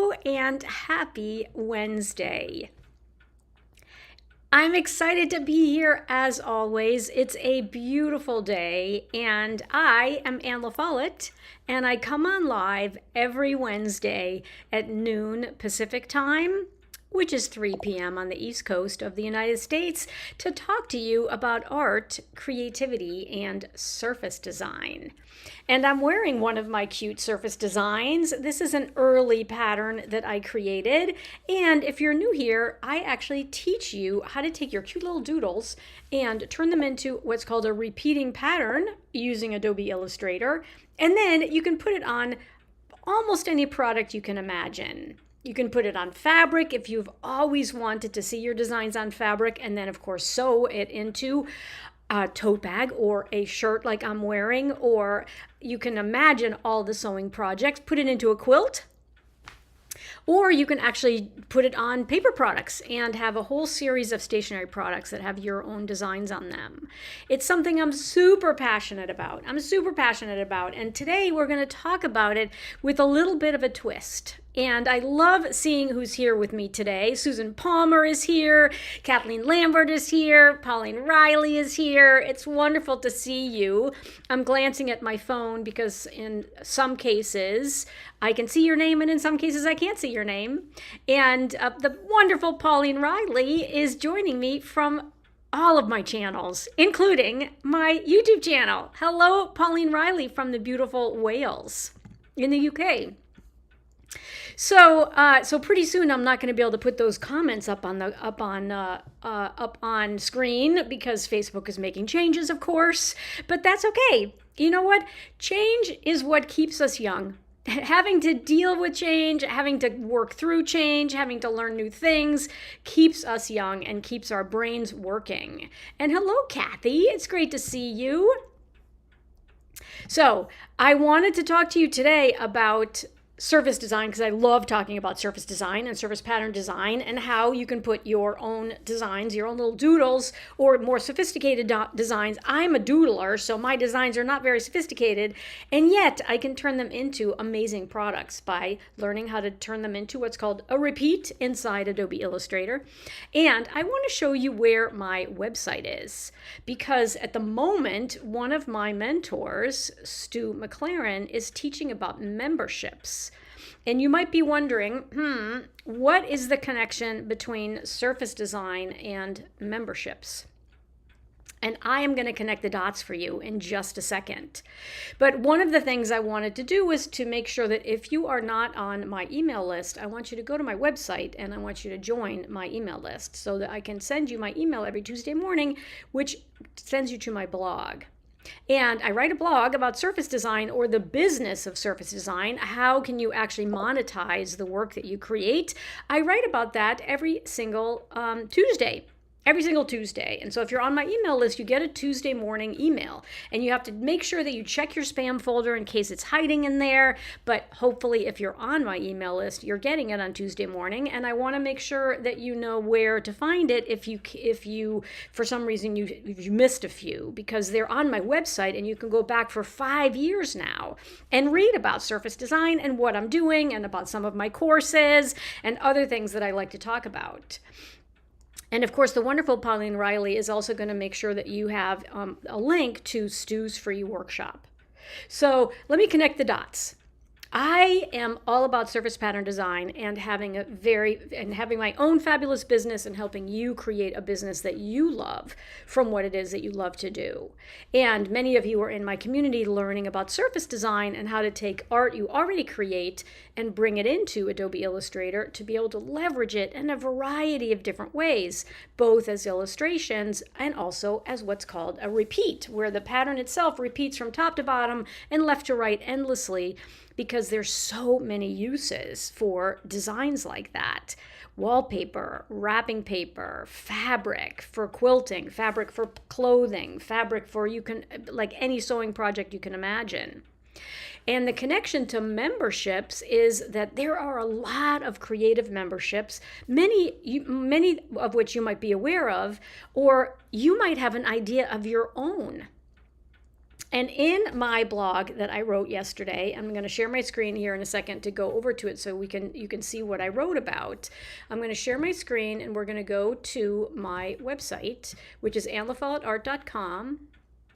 Hello and happy Wednesday. I'm excited to be here as always. It's a beautiful day and I am Anne LaFollette and I come on live every Wednesday at noon Pacific time, which is 3 p.m. on the East Coast of the United States, to talk to you about art, creativity, and surface design. And I'm wearing one of my cute surface designs. This is an early pattern that I created. And if you're new here, I actually teach you how to take your cute little doodles and turn them into what's called a repeating pattern using Adobe Illustrator. And then you can put it on almost any product you can imagine. You can put it on fabric if you've always wanted to see your designs on fabric, and then of course sew it into a tote bag or a shirt like I'm wearing, or you can imagine all the sewing projects, put it into a quilt, or you can actually put it on paper products and have a whole series of stationery products that have your own designs on them. It's something I'm super passionate about. And today we're going to talk about it with a little bit of a twist. And I love seeing who's here with me today. Susan Palmer is here. Kathleen Lambert is here. Pauline Riley is here. It's wonderful to see you. I'm glancing at my phone because in some cases I can see your name and in some cases I can't see your name. And the wonderful Pauline Riley is joining me from all of my channels, including my YouTube channel. Hello, Pauline Riley from the beautiful Wales in the UK. So pretty soon I'm not going to be able to put those comments up on screen because Facebook is making changes, of course. But that's okay. You know what? Change is what keeps us young. Having to deal with change, having to work through change, having to learn new things keeps us young and keeps our brains working. And hello, Kathy. It's great to see you. So I wanted to talk to you today about surface design because I love talking about surface design and surface pattern design and how you can put your own designs, your own little doodles, or more sophisticated designs. I'm a doodler, so my designs are not very sophisticated, and yet I can turn them into amazing products by learning how to turn them into what's called a repeat inside Adobe Illustrator. And I want to show you where my website is because at the moment, one of my mentors, Stu McLaren, is teaching about memberships. And you might be wondering, what is the connection between surface design and memberships? And I am going to connect the dots for you in just a second. But one of the things I wanted to do was to make sure that if you are not on my email list, I want you to go to my website and I want you to join my email list so that I can send you my email every Tuesday morning, which sends you to my blog. And I write a blog about surface design or the business of surface design. How can you actually monetize the work that you create? I write about that every single Tuesday. Every single Tuesday. And so if you're on my email list, you get a Tuesday morning email. And you have to make sure that you check your spam folder in case it's hiding in there. But hopefully if you're on my email list, you're getting it on Tuesday morning. And I want to make sure that you know where to find it if you for some reason you missed a few, because they're on my website and you can go back for 5 years now and read about surface design and what I'm doing and about some of my courses and other things that I like to talk about. And of course, the wonderful Pauline Riley is also going to make sure that you have a link to Stu's free workshop. So let me connect the dots. I am all about surface pattern design and having my own fabulous business and helping you create a business that you love from what it is that you love to do. And many of you are in my community learning about surface design and how to take art you already create and bring it into Adobe Illustrator to be able to leverage it in a variety of different ways, both as illustrations and also as what's called a repeat, where the pattern itself repeats from top to bottom and left to right endlessly, because there's so many uses for designs like that. Wallpaper, wrapping paper, fabric for quilting, fabric for clothing, fabric for like any sewing project you can imagine. And the connection to memberships is that there are a lot of creative memberships, many of which you might be aware of, or you might have an idea of your own. And in my blog that I wrote yesterday, I'm going to share my screen here in a second to go over to it so you can see what I wrote about. I'm going to share my screen and we're going to go to my website, which is AnnaLaFolletteArt.com.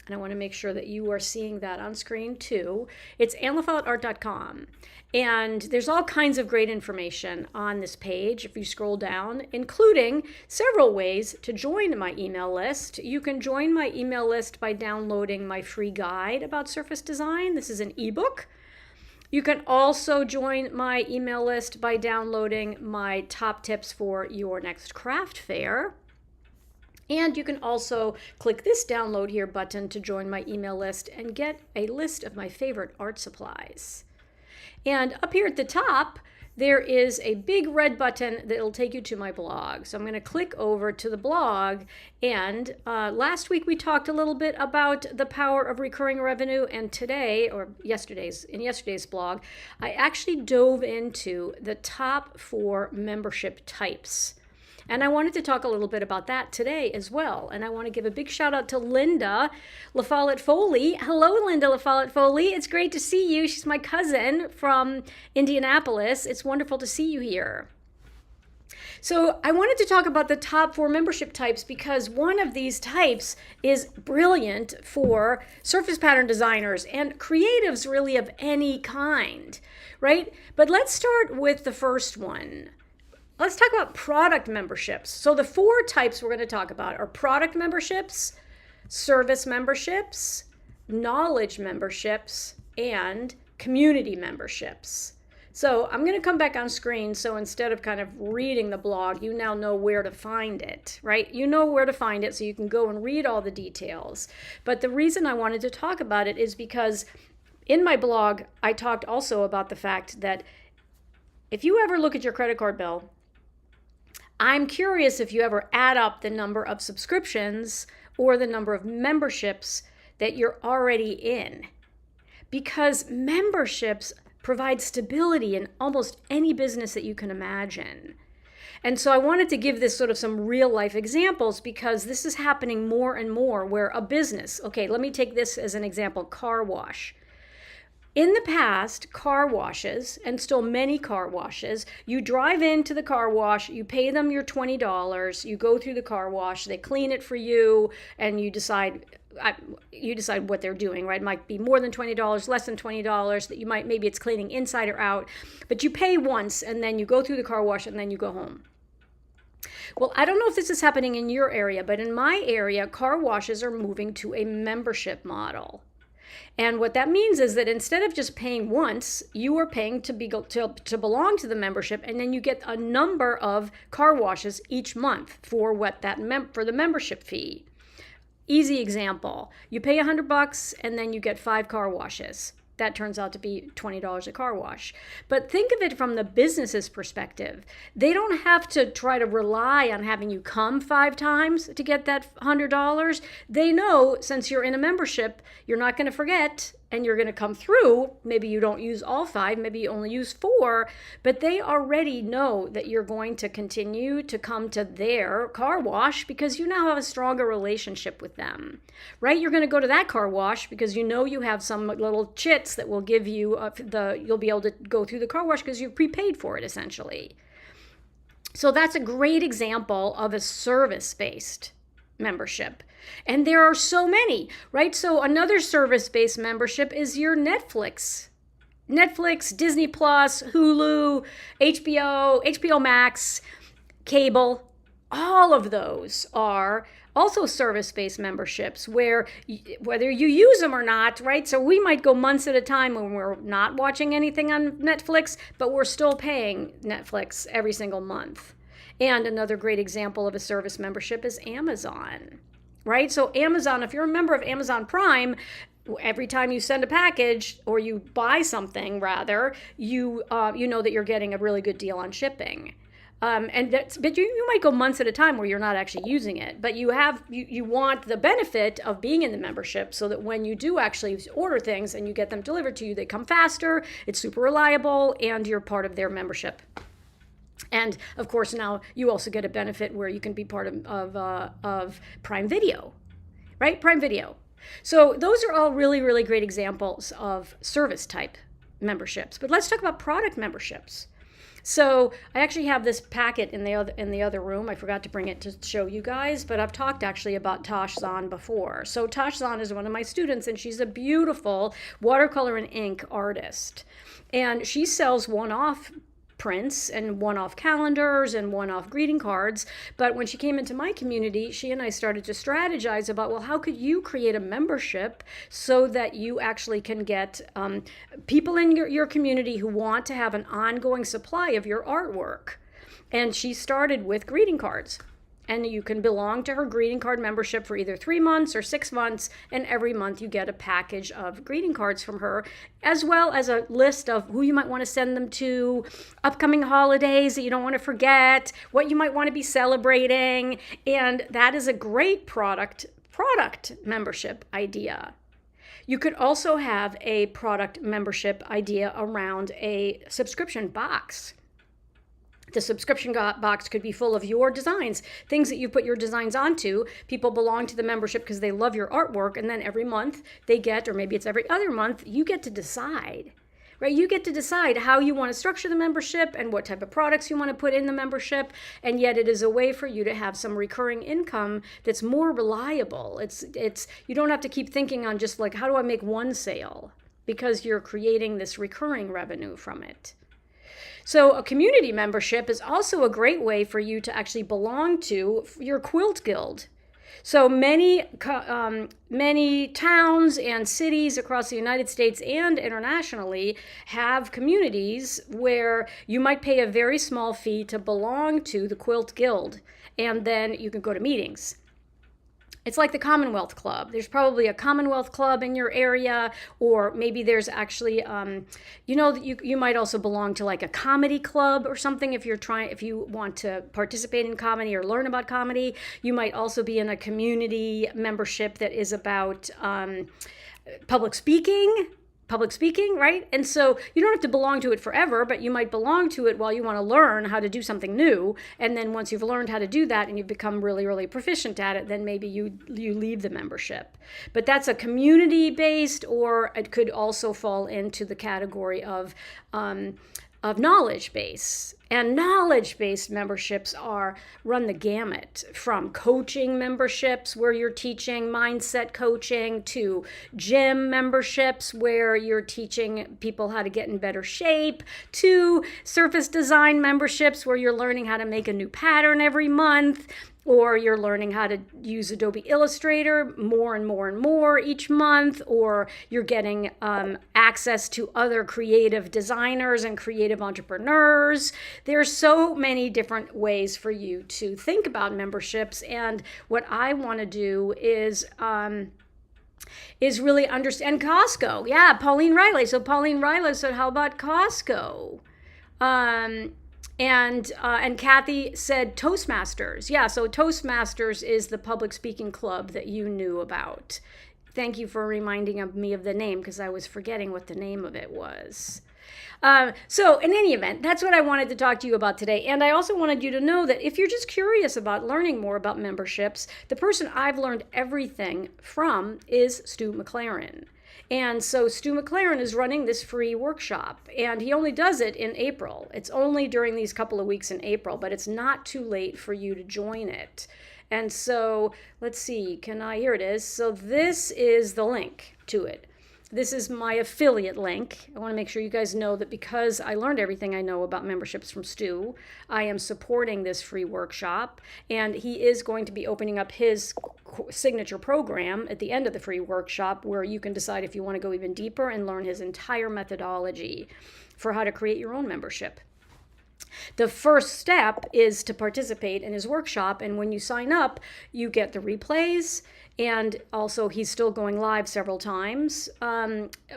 And I want to make sure that you are seeing that on screen too. It's AnnaLaFolletteArt.com. And there's all kinds of great information on this page if you scroll down, including several ways to join my email list. You can join my email list by downloading my free guide about surface design. This is an ebook. You can also join my email list by downloading my top tips for your next craft fair. And you can also click this download here button to join my email list and get a list of my favorite art supplies. And up here at the top, there is a big red button that will take you to my blog. So I'm going to click over to the blog. And last week we talked a little bit about the power of recurring revenue. And today, or in yesterday's blog, I actually dove into the top 4 membership types. And I wanted to talk a little bit about that today as well. And I want to give a big shout out to Linda LaFollette Foley. Hello, Linda LaFollette Foley. It's great to see you. She's my cousin from Indianapolis. It's wonderful to see you here. So I wanted to talk about the top 4 membership types because one of these types is brilliant for surface pattern designers and creatives really of any kind, right? But let's start with the first one. Let's talk about product memberships. So the 4 types we're going to talk about are product memberships, service memberships, knowledge memberships, and community memberships. So I'm going to come back on screen. So instead of kind of reading the blog, you now know where to find it, right? You know where to find it so you can go and read all the details. But the reason I wanted to talk about it is because in my blog, I talked also about the fact that if you ever look at your credit card bill, I'm curious if you ever add up the number of subscriptions or the number of memberships that you're already in. Because memberships provide stability in almost any business that you can imagine. And so I wanted to give this sort of some real life examples because this is happening more and more where a business, okay, let me take this as an example, car wash. In the past, car washes, and still many car washes, you drive into the car wash, you pay them your $20, you go through the car wash, they clean it for you, and you decide what they're doing, right? It might be more than $20, less than $20, that maybe it's cleaning inside or out, but you pay once, and then you go through the car wash, and then you go home. Well, I don't know if this is happening in your area, but in my area, car washes are moving to a membership model. And what that means is that instead of just paying once, you are paying to belong to the membership, and then you get a number of car washes each month for for the membership fee. Easy example: you pay $100, and then you get 5 car washes. That turns out to be $20 a car wash. But think of it from the business's perspective. They don't have to try to rely on having you come 5 times to get that $100. They know since you're in a membership, you're not going to forget and you're going to come through. Maybe you don't use all 5, maybe you only use 4, but they already know that you're going to continue to come to their car wash because you now have a stronger relationship with them, right? You're going to go to that car wash because you know you have some little chits that will give you you'll be able to go through the car wash because you've prepaid for it essentially. So that's a great example of a service-based membership. And there are so many, right? So another service-based membership is your Netflix, Disney Plus, Hulu, HBO Max, cable. All of those are also service-based memberships where whether you use them or not, right? So we might go months at a time when we're not watching anything on Netflix, but we're still paying Netflix every single month. And another great example of a service membership is Amazon, right? So Amazon, if you're a member of Amazon Prime, every time you send a package or you buy something rather, you know that you're getting a really good deal on shipping. But you might go months at a time where you're not actually using it, but you want the benefit of being in the membership so that when you do actually order things and you get them delivered to you, they come faster, it's super reliable, and you're part of their membership. And of course, now you also get a benefit where you can be part of Prime Video, right? Prime Video. So those are all really, really great examples of service type memberships. But let's talk about product memberships. So I actually have this packet in the other room. I forgot to bring it to show you guys, but I've talked actually about Tosh Zahn before. So Tosh Zahn is one of my students, and she's a beautiful watercolor and ink artist. And she sells one-off prints and one-off calendars and one-off greeting cards. But when she came into my community, she and I started to strategize about, well, how could you create a membership so that you actually can get people in your community who want to have an ongoing supply of your artwork. And she started with greeting cards. And you can belong to her greeting card membership for either 3 months or 6 months. And every month you get a package of greeting cards from her, as well as a list of who you might want to send them to, upcoming holidays that you don't want to forget, what you might want to be celebrating. And that is a great product membership idea. You could also have a product membership idea around a subscription box. The subscription box could be full of your designs, things that you put your designs onto. People belong to the membership because they love your artwork, and then every month they get, or maybe it's every other month, you get to decide, right? You get to decide how you want to structure the membership and what type of products you want to put in the membership, and yet it is a way for you to have some recurring income that's more reliable. It's you don't have to keep thinking on just like, how do I make one sale? Because you're creating this recurring revenue from it. So a community membership is also a great way for you to actually belong to your quilt guild. So many towns and cities across the United States and internationally have communities where you might pay a very small fee to belong to the quilt guild, and then you can go to meetings. It's like the Commonwealth Club. There's probably a Commonwealth Club in your area, or maybe there's actually, you might also belong to like a comedy club or something if you want to participate in comedy or learn about comedy. You might also be in a community membership that is about public speaking, right? And so you don't have to belong to it forever, but you might belong to it while you want to learn how to do something new. And then once you've learned how to do that and you've become really, really proficient at it, then maybe you leave the membership. But that's a community-based, or it could also fall into the category of knowledge-based. And knowledge-based memberships run the gamut, from coaching memberships where you're teaching mindset coaching, to gym memberships where you're teaching people how to get in better shape, to surface design memberships where you're learning how to make a new pattern every month, or you're learning how to use Adobe Illustrator more and more and more each month, or you're getting access to other creative designers and creative entrepreneurs. There's so many different ways for you to think about memberships, and what I want to do is really understand Costco. Yeah, Pauline Riley. So Pauline Riley said, how about Costco? And Kathy said Toastmasters. Yeah, so Toastmasters is the public speaking club that you knew about. Thank you for reminding me of the name, because I was forgetting what the name of it was. So in any event, that's what I wanted to talk to you about today. And I also wanted you to know that if you're just curious about learning more about memberships, the person I've learned everything from is Stu McLaren. And so Stu McLaren is running this free workshop, and he only does it in April. It's only during these couple of weeks in April, but it's not too late for you to join it. And so let's see, here it is. So this is the link to it. This is my affiliate link. I want to make sure you guys know that because I learned everything I know about memberships from Stu, I am supporting this free workshop, and he is going to be opening up his signature program at the end of the free workshop, where you can decide if you want to go even deeper and learn his entire methodology for how to create your own membership. The first step is to participate in his workshop, and when you sign up, you get the replays. And also, he's still going live several times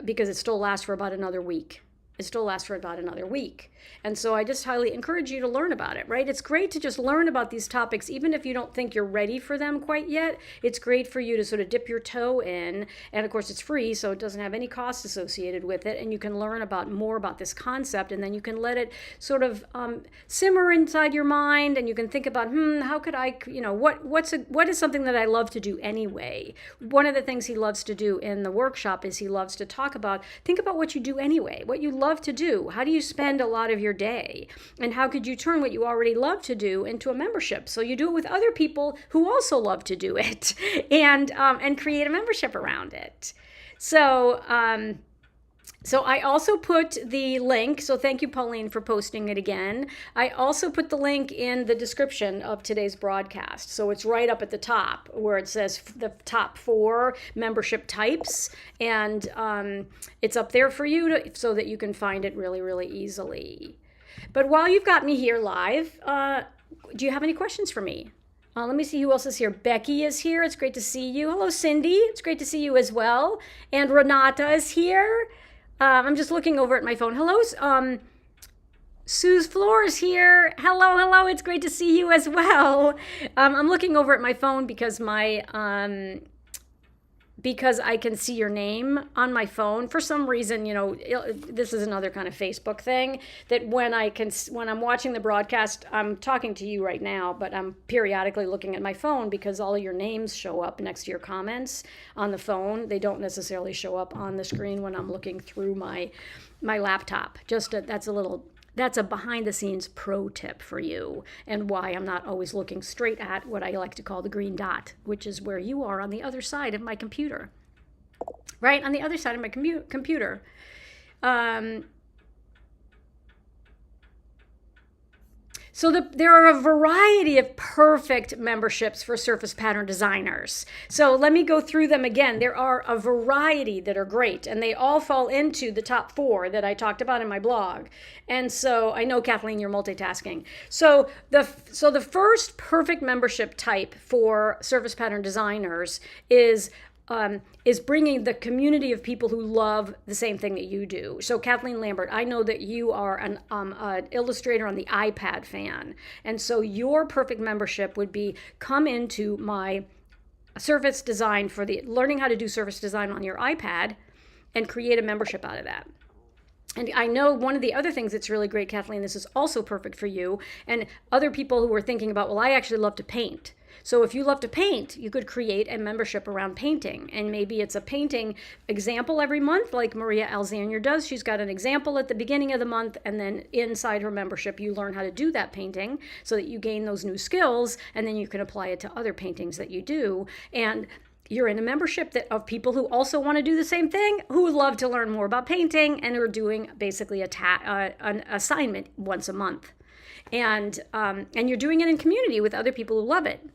because it still lasts for about another week. It still lasts for about another week. And so I just highly encourage you to learn about it, right? It's great to just learn about these topics, even if you don't think you're ready for them quite yet. It's great for you to sort of dip your toe in. And of course, it's free, so it doesn't have any cost associated with it. And you can learn more about this concept, and then you can let it sort of simmer inside your mind, and you can think about, how could I, what is something that I love to do anyway? One of the things he loves to do in the workshop is he loves to think about what you do anyway, what you love to do. How do you spend a lot of your day? And how could you turn what you already love to do into a membership? So you do it with other people who also love to do it, and create a membership around it. So I also put the link, so thank you, Pauline, for posting it again. I also put the link in the description of today's broadcast. So it's right up at the top where it says the top 4 membership types. And it's up there for you so that you can find it really, really easily. But while you've got me here live, do you have any questions for me? Let me see who else is here. Becky is here. It's great to see you. Hello, Cindy. It's great to see you as well. And Renata is here. I'm just looking over at my phone. Hello, Sue's Floor is here. Hello. It's great to see you as well. I'm looking over at my phone because because I can see your name on my phone. For some reason, this is another kind of Facebook thing, that when I'm watching the broadcast, I'm talking to you right now, but I'm periodically looking at my phone because all of your names show up next to your comments on the phone. They don't necessarily show up on the screen when I'm looking through my laptop. That's a behind-the-scenes pro tip for you, and why I'm not always looking straight at what I like to call the green dot, which is where you are on the other side of my computer. Right? On the other side of my computer. So there are a variety of perfect memberships for surface pattern designers. So let me go through them again. There are a variety that are great, and they all fall into the top 4 that I talked about in my blog. And so I know, Kathleen, you're multitasking. So the first perfect membership type for surface pattern designers is bringing the community of people who love the same thing that you do. So Kathleen Lambert, I know that you are an Illustrator on the iPad fan. And so your perfect membership would be come into my surface design for the learning how to do surface design on your iPad and create a membership out of that. And I know one of the other things that's really great, Kathleen, this is also perfect for you and other people who are thinking about, well, I actually love to paint. So if you love to paint, you could create a membership around painting. And maybe it's a painting example every month, like Maria Alexander does. She's got an example at the beginning of the month, and then inside her membership, you learn how to do that painting so that you gain those new skills, and then you can apply it to other paintings that you do. And you're in a membership of people who also want to do the same thing, who would love to learn more about painting, and who are doing basically an assignment once a month. And you're doing it in community with other people who love it.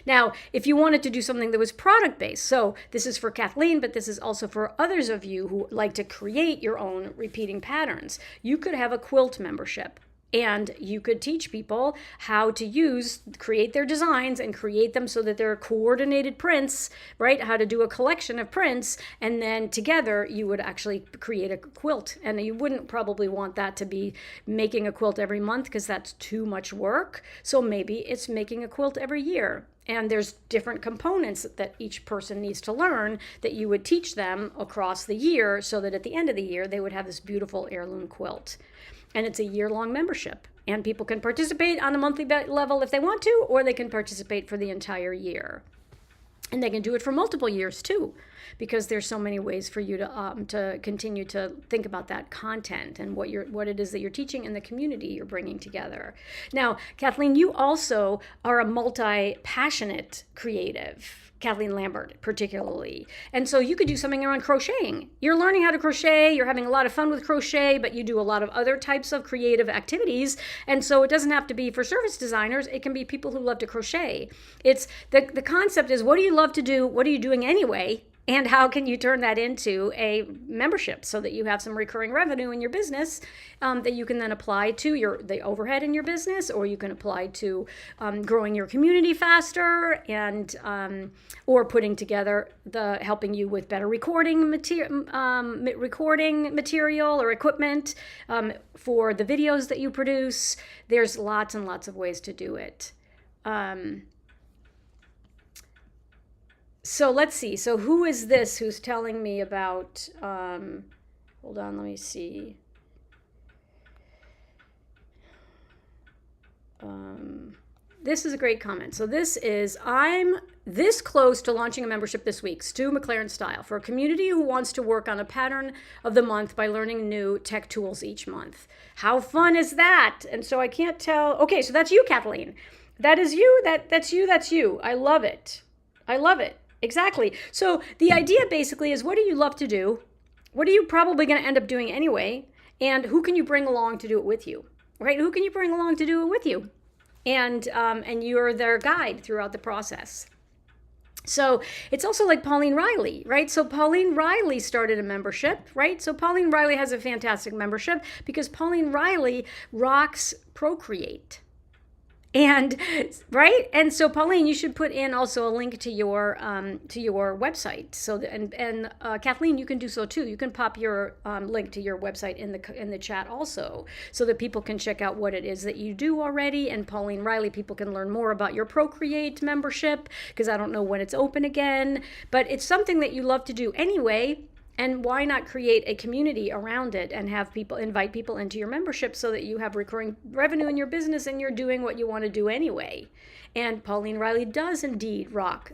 Now, if you wanted to do something that was product-based, so this is for Kathleen, but this is also for others of you who like to create your own repeating patterns, you could have a quilt membership. And you could teach people how to create their designs and create them so that they're coordinated prints, right? How to do a collection of prints, and then together you would actually create a quilt. And you wouldn't probably want that to be making a quilt every month because that's too much work. So maybe it's making a quilt every year. And there's different components that each person needs to learn that you would teach them across the year so that at the end of the year they would have this beautiful heirloom quilt. And it's a year-long membership. And people can participate on a monthly level if they want to, or they can participate for the entire year. And they can do it for multiple years too, because there's so many ways for you to continue to think about that content and what it is that you're teaching and the community you're bringing together. Now, Kathleen, you also are a multi-passionate creative. Kathleen Lambert particularly. And so you could do something around crocheting. You're learning how to crochet, you're having a lot of fun with crochet, but you do a lot of other types of creative activities. And so it doesn't have to be for service designers, it can be people who love to crochet. It's the concept is, what do you love to do? What are you doing anyway? And how can you turn that into a membership so that you have some recurring revenue in your business that you can then apply to the overhead in your business, or you can apply to growing your community faster, and or putting together helping you with better recording material or equipment for the videos that you produce. There's lots and lots of ways to do it. So let's see. So who is this who's telling me about, hold on, let me see. This is a great comment. So this is, I'm this close to launching a membership this week, Stu McLaren style, for a community who wants to work on a pattern of the month by learning new tech tools each month. How fun is that? And so I can't tell. Okay, so that's you, Kathleen. That is you. That's you. I love it. I love it. Exactly. So the idea basically is, what do you love to do? What are you probably going to end up doing anyway? And who can you bring along to do it with you? Right? Who can you bring along to do it with you? And you're their guide throughout the process. So it's also like Pauline Riley, right? So Pauline Riley started a membership, right? So Pauline Riley has a fantastic membership because Pauline Riley rocks Procreate. And right, and so Pauline, you should put in also a link to your website. So and Kathleen, you can do so too. You can pop your link to your website in the chat also, so that people can check out what it is that you do already. And Pauline Riley, people can learn more about your Procreate membership, because I don't know when it's open again, but it's something that you love to do anyway. And why not create a community around it and have people invite people into your membership so that you have recurring revenue in your business and you're doing what you want to do anyway. And Pauline Riley does indeed rock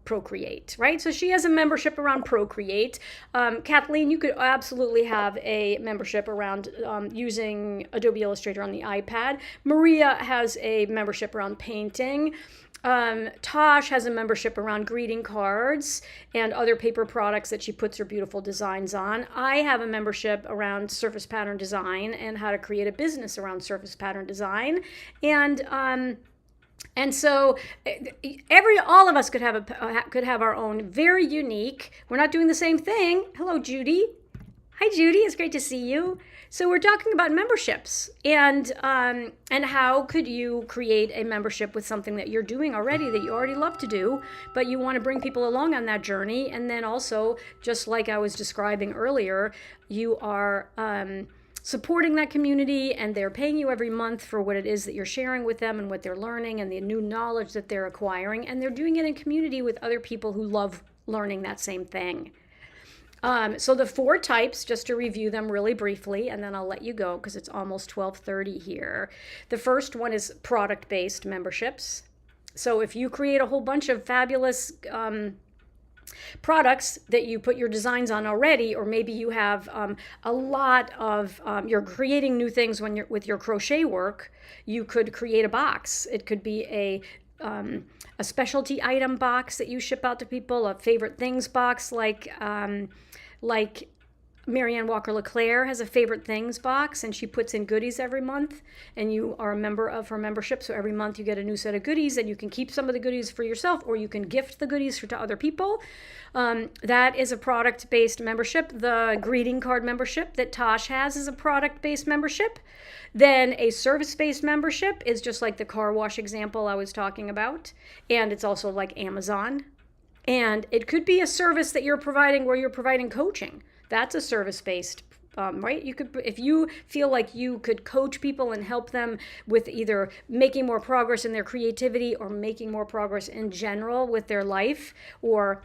Procreate, right? So she has a membership around Procreate. Kathleen, you could absolutely have a membership around using Adobe Illustrator on the iPad. Maria has a membership around painting. Tosh has a membership around greeting cards and other paper products that she puts her beautiful designs on. I have a membership around surface pattern design and how to create a business around surface pattern design. And so all of us could have our own very unique. We're not doing the same thing. Hello, Judy. Hi, Judy. It's great to see you. So we're talking about memberships and how could you create a membership with something that you're doing already, that you already love to do, but you want to bring people along on that journey. And then also, just like I was describing earlier, you are supporting that community and they're paying you every month for what it is that you're sharing with them and what they're learning and the new knowledge that they're acquiring. And they're doing it in community with other people who love learning that same thing. So the 4 types, just to review them really briefly, and then I'll let you go because it's almost 12:30 here. The first one is product-based memberships. So if you create a whole bunch of fabulous products that you put your designs on already, or maybe you have a lot of, you're creating new things with your crochet work, you could create a box. It could be a specialty item box that you ship out to people, a favorite things box, like Marianne Walker LeClaire has a favorite things box, and she puts in goodies every month, and you are a member of her membership. So every month you get a new set of goodies, and you can keep some of the goodies for yourself, or you can gift the goodies to other people. That is a product-based membership. The greeting card membership that Tosh has is a product-based membership. Then a service-based membership is just like the car wash example I was talking about, and it's also like Amazon. And it could be a service that you're providing where you're providing coaching. That's a service-based, right? You could, if you feel like you could coach people and help them with either making more progress in their creativity or making more progress in general with their life, or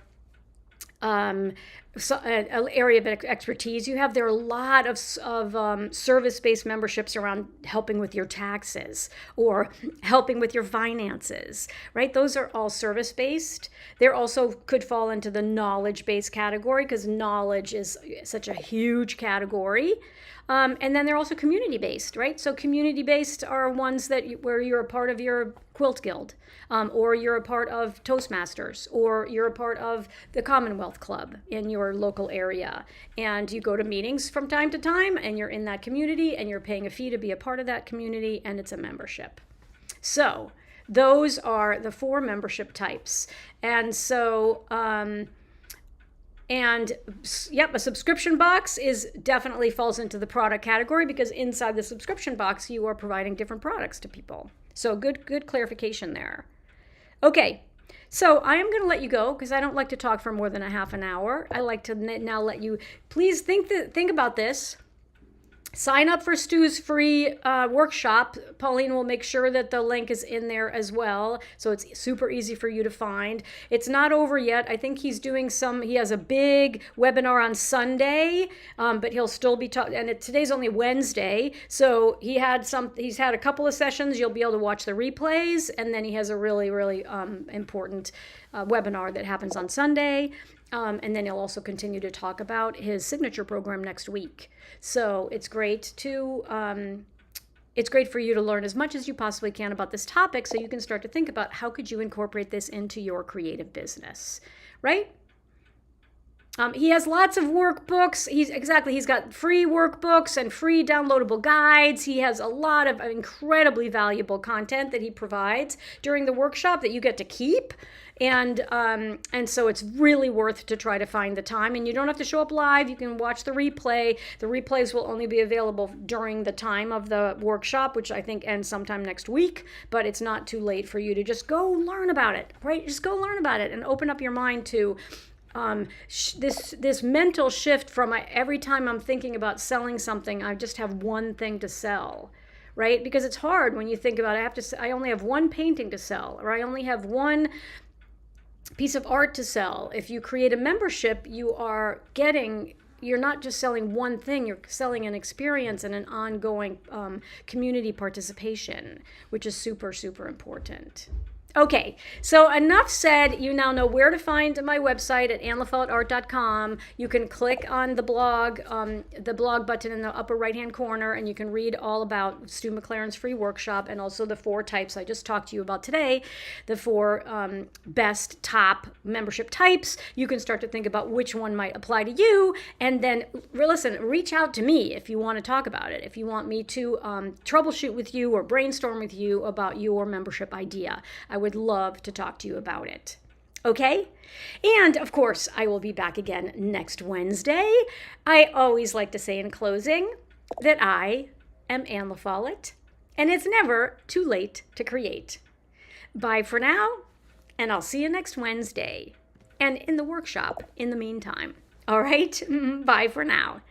an area of expertise you have. There are a lot of service-based memberships around helping with your taxes or helping with your finances, right? Those are all service-based. There also could fall into the knowledge-based category, because knowledge is such a huge category. And then they're also community-based, right? So community-based are ones where you're a part of your quilt guild, or you're a part of Toastmasters, or you're a part of the Commonwealth Club in your local area. And you go to meetings from time to time, and you're in that community, and you're paying a fee to be a part of that community, and it's a membership. So Those are the 4 membership types. And so, yep, a subscription box definitely falls into the product category, because inside the subscription box, you are providing different products to people. So good clarification there. Okay, so I am going to let you go, because I don't like to talk for more than a half an hour. I like to now let you, please think about this. Sign up for Stu's free workshop. Pauline will make sure that the link is in there as well, so it's super easy for you to find. It's not over yet. I think he's doing he has a big webinar on Sunday, but he'll still be talking, and today's only Wednesday, so he's had a couple of sessions. You'll be able to watch the replays, and then he has a really, really important webinar that happens on Sunday. And then he'll also continue to talk about his signature program next week. So it's great for you to learn as much as you possibly can about this topic, so you can start to think about how could you incorporate this into your creative business, right? He has lots of workbooks. He's got free workbooks and free downloadable guides. He has a lot of incredibly valuable content that he provides during the workshop that you get to keep. And so it's really worth to try to find the time. And you don't have to show up live. You can watch the replay. The replays will only be available during the time of the workshop, which I think ends sometime next week. But it's not too late for you to just go learn about it, right? Just go learn about it and open up your mind to this mental shift from every time I'm thinking about selling something, I just have one thing to sell. Right? Because it's hard when you think about I only have one painting to sell, or I only have one piece of art to sell. If you create a membership, you're not just selling one thing, you're selling an experience and an ongoing community participation, which is super, super important. Okay, so enough said. You now know where to find my website at annlefollettart.com. You can click on the blog button in the upper right-hand corner, and you can read all about Stu McLaren's free workshop and also the 4 types I just talked to you about today, the 4 best top membership types. You can start to think about which one might apply to you, and then listen, reach out to me if you want to talk about it, if you want me to troubleshoot with you or brainstorm with you about your membership idea. I would love to talk to you about it. Okay? And of course, I will be back again next Wednesday. I always like to say in closing that I am Anne LaFollette, and it's never too late to create. Bye for now, and I'll see you next Wednesday and in the workshop in the meantime. All right? Bye for now.